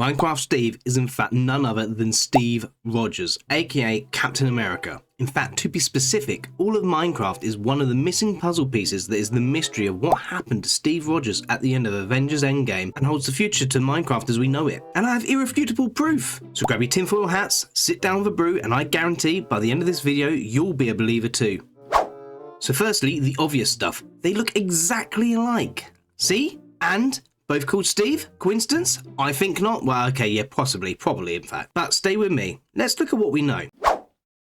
Minecraft Steve is in fact none other than Steve Rogers, aka Captain America. In fact, to be specific, all of Minecraft is one of the missing puzzle pieces that is the mystery of what happened to Steve Rogers at the end of Avengers Endgame and holds the future to Minecraft as we know it. And I have irrefutable proof! So grab your tinfoil hats, sit down with a brew, and I guarantee by the end of this video, you'll be a believer too. So firstly, the obvious stuff. They look exactly alike. See? And both called Steve? Coincidence? I think not. Well, okay, yeah, possibly, probably in fact. But stay with me. Let's look at what we know.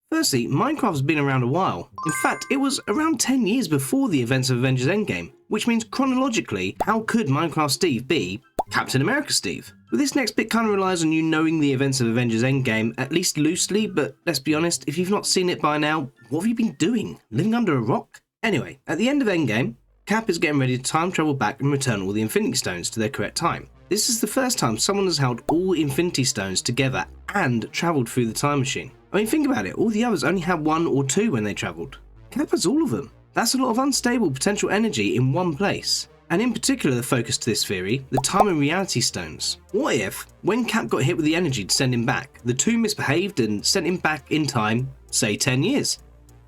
Firstly, Minecraft's been around a while. In fact, it was around 10 years before the events of Avengers Endgame, which means chronologically, how could Minecraft Steve be Captain America Steve? Well, this next bit kind of relies on you knowing the events of Avengers Endgame, at least loosely, but let's be honest, if you've not seen it by now, what have you been doing? Living under a rock? Anyway, at the end of Endgame, Cap is getting ready to time travel back and return all the Infinity Stones to their correct time. This is the first time someone has held all Infinity Stones together and travelled through the time machine. I mean, think about it, all the others only had one or two when they travelled. Cap has all of them. That's a lot of unstable potential energy in one place. And in particular the focus to this theory, the time and reality stones. What if, when Cap got hit with the energy to send him back, the two misbehaved and sent him back in time, say 10 years,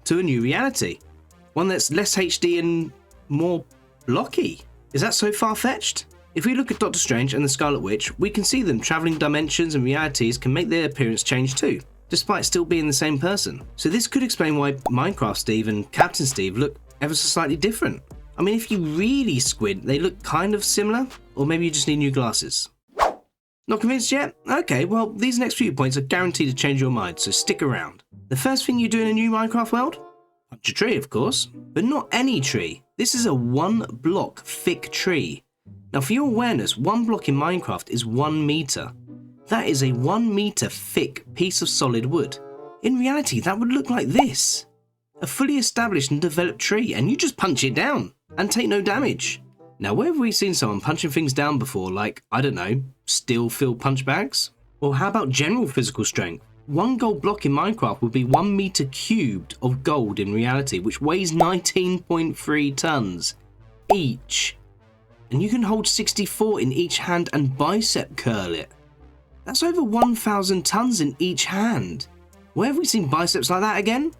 to a new reality? One that's less HD and more blocky. Is that so far-fetched? If we look at Doctor Strange and the Scarlet Witch, we can see them travelling dimensions and realities can make their appearance change too, despite still being the same person. So this could explain why Minecraft Steve and Captain Steve look ever so slightly different. I mean, if you really squint, they look kind of similar, or maybe you just need new glasses. Not convinced yet? Okay, well, these next few points are guaranteed to change your mind, so stick around. The first thing you do in a new Minecraft world? Punch a tree, of course, but not any tree. This is a 1 block thick tree. Now for your awareness, 1 block in Minecraft is 1 meter. That is a 1 meter thick piece of solid wood. In reality, that would look like this. A fully established and developed tree, and you just punch it down and take no damage. Now where have we seen someone punching things down before, like, I don't know, steel-filled punch bags? Or how about general physical strength? 1 gold block in Minecraft would be 1 meter cubed of gold in reality, which weighs 19.3 tons each. And you can hold 64 in each hand and bicep curl it. That's over 1,000 tons in each hand. Where have we seen biceps like that again?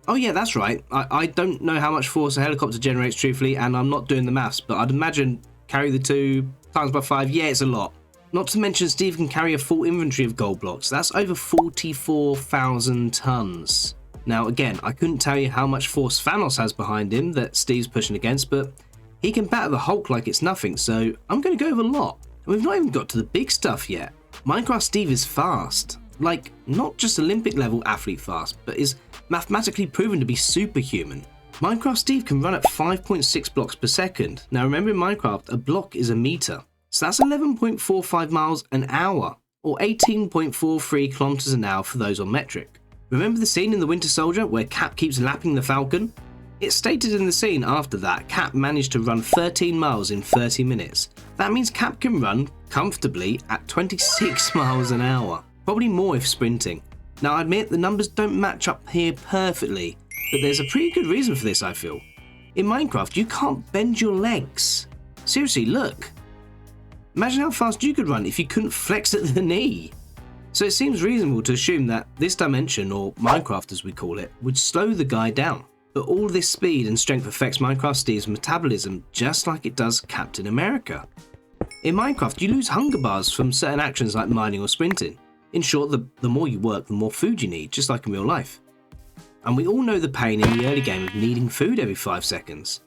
Oh yeah, that's right. I don't know how much force a helicopter generates truthfully, and I'm not doing the maths, but I'd imagine carry the 2 times by 5, yeah, it's a lot. Not to mention Steve can carry a full inventory of gold blocks. That's over 44,000 tons. Now again, I couldn't tell you how much force Thanos has behind him that Steve's pushing against, but he can batter the Hulk like it's nothing, so I'm going to go with a lot. And we've not even got to the big stuff yet. Minecraft Steve is fast. Like, not just Olympic level athlete fast, but is mathematically proven to be superhuman. Minecraft Steve can run at 5.6 blocks per second. Now remember in Minecraft, a block is a meter. So that's 11.45 miles an hour, or 18.43 kilometers an hour for those on metric. Remember the scene in The Winter Soldier where Cap keeps lapping the Falcon? It's stated in the scene after that Cap managed to run 13 miles in 30 minutes. That means Cap can run comfortably at 26 miles an hour, probably more if sprinting. Now I admit the numbers don't match up here perfectly, but there's a pretty good reason for this I feel. In Minecraft you can't bend your legs. Seriously, look. Imagine how fast you could run if you couldn't flex at the knee. So it seems reasonable to assume that this dimension, or Minecraft as we call it, would slow the guy down. But all this speed and strength affects Minecraft Steve's metabolism just like it does Captain America. In Minecraft you lose hunger bars from certain actions like mining or sprinting. In short, the more you work, the more food you need, just like in real life. And we all know the pain in the early game of needing food every 5 seconds.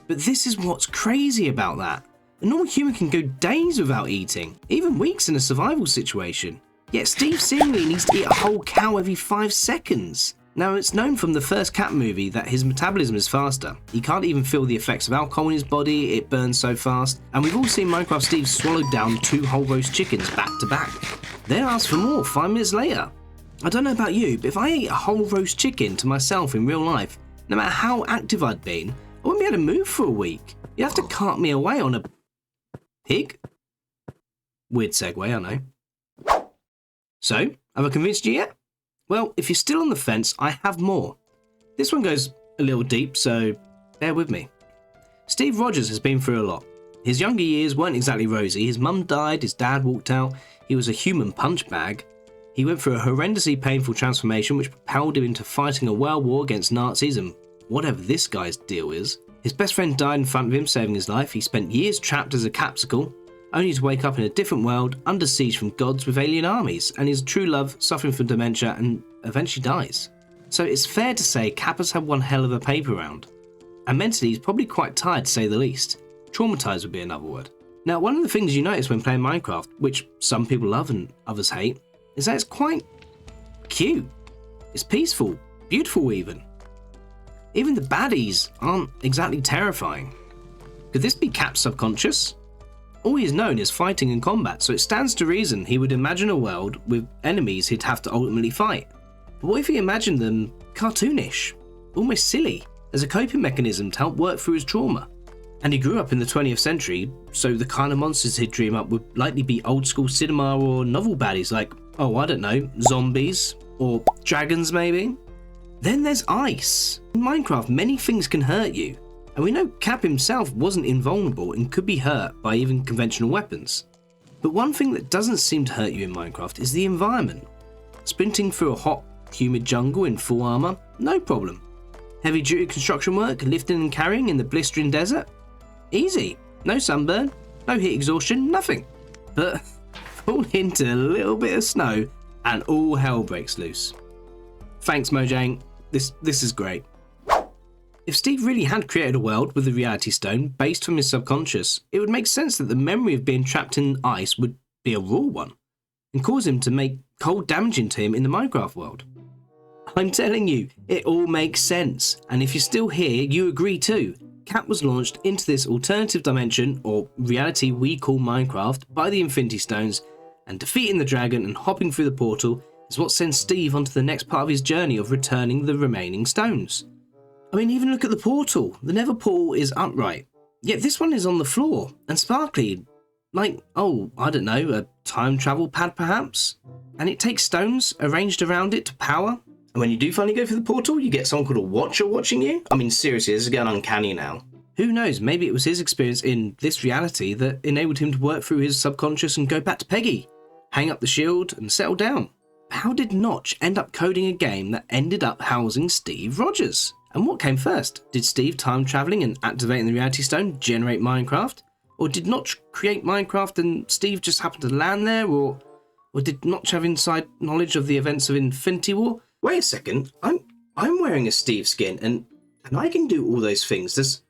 But this is what's crazy about that. A normal human can go days without eating, even weeks in a survival situation. Yet Steve seemingly needs to eat a whole cow every 5 seconds. Now it's known from the first Cat movie that his metabolism is faster. He can't even feel the effects of alcohol in his body, it burns so fast. And we've all seen Minecraft Steve swallow down 2 whole roast chickens back to back. Then ask for more 5 minutes later. I don't know about you, but if I ate a whole roast chicken to myself in real life, no matter how active I'd been, I wouldn't be able to move for a week. You'd have to cart me away on a pig? Weird segue, I know. So, have I convinced you yet? Well, if you're still on the fence, I have more. This one goes a little deep, so bear with me. Steve Rogers has been through a lot. His younger years weren't exactly rosy. His mum died, his dad walked out, He was a human punch bag. He went through a horrendously painful transformation which propelled him into fighting a world war against Nazis and whatever this guy's deal is. His best friend died in front of him, saving his life. He spent years trapped as a capsicle, only to wake up in a different world, under siege from gods with alien armies, and his true love suffering from dementia and eventually dies. So it's fair to say Kappa's had one hell of a paper round. And mentally he's probably quite tired to say the least. Traumatized would be another word. Now, one of the things you notice when playing Minecraft, which some people love and others hate, is that it's quite cute. It's peaceful, beautiful even. Even the baddies aren't exactly terrifying. Could this be Cap's subconscious? All he is known is fighting and combat, so it stands to reason he would imagine a world with enemies he'd have to ultimately fight. But what if he imagined them cartoonish, almost silly, as a coping mechanism to help work through his trauma? And he grew up in the 20th century, so the kind of monsters he'd dream up would likely be old school cinema or novel baddies like, oh, I don't know, zombies, or dragons maybe? Then there's ice. In Minecraft, many things can hurt you, and we know Cap himself wasn't invulnerable and could be hurt by even conventional weapons. But one thing that doesn't seem to hurt you in Minecraft is the environment. Sprinting through a hot, humid jungle in full armor, no problem. Heavy duty construction work, lifting and carrying in the blistering desert, easy. No sunburn, no heat exhaustion, nothing. But fall into a little bit of snow and all hell breaks loose. Thanks Mojang, this is great. If Steve really had created a world with the reality stone based from his subconscious, it would make sense that the memory of being trapped in ice would be a raw one and cause him to make cold damaging to him in the Minecraft world. I'm telling you, it all makes sense, and if you're still here, you agree too. Cap was launched into this alternative dimension, or reality we call Minecraft, by the Infinity Stones, and defeating the dragon and hopping through the portal is what sends Steve onto the next part of his journey of returning the remaining stones. I mean, even look at the portal. The Nether portal is upright, yet this one is on the floor and sparkly, like, oh, I don't know, a time travel pad perhaps? And it takes stones arranged around it to power. And when you do finally go through the portal, you get someone called a Watcher watching you? I mean, seriously, this is getting uncanny now. Who knows, maybe it was his experience in this reality that enabled him to work through his subconscious and go back to Peggy, hang up the shield and settle down. How did Notch end up coding a game that ended up housing Steve Rogers? And what came first? Did Steve time travelling and activating the reality stone generate Minecraft? Or did Notch create Minecraft and Steve just happened to land there? Or did Notch have inside knowledge of the events of Infinity War? Wait a second, I'm wearing a Steve skin and I can do all those things. Does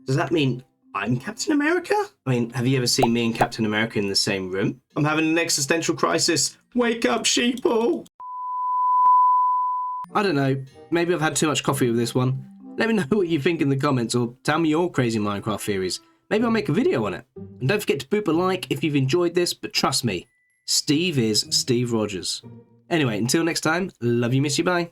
that mean I'm Captain America? I mean, have you ever seen me and Captain America in the same room? I'm having an existential crisis. Wake up, sheeple! I don't know, maybe I've had too much coffee with this one. Let me know what you think in the comments or tell me your crazy Minecraft theories. Maybe I'll make a video on it. And don't forget to boop a like if you've enjoyed this, but trust me, Steve is Steve Rogers. Anyway, until next time, love you, miss you, bye.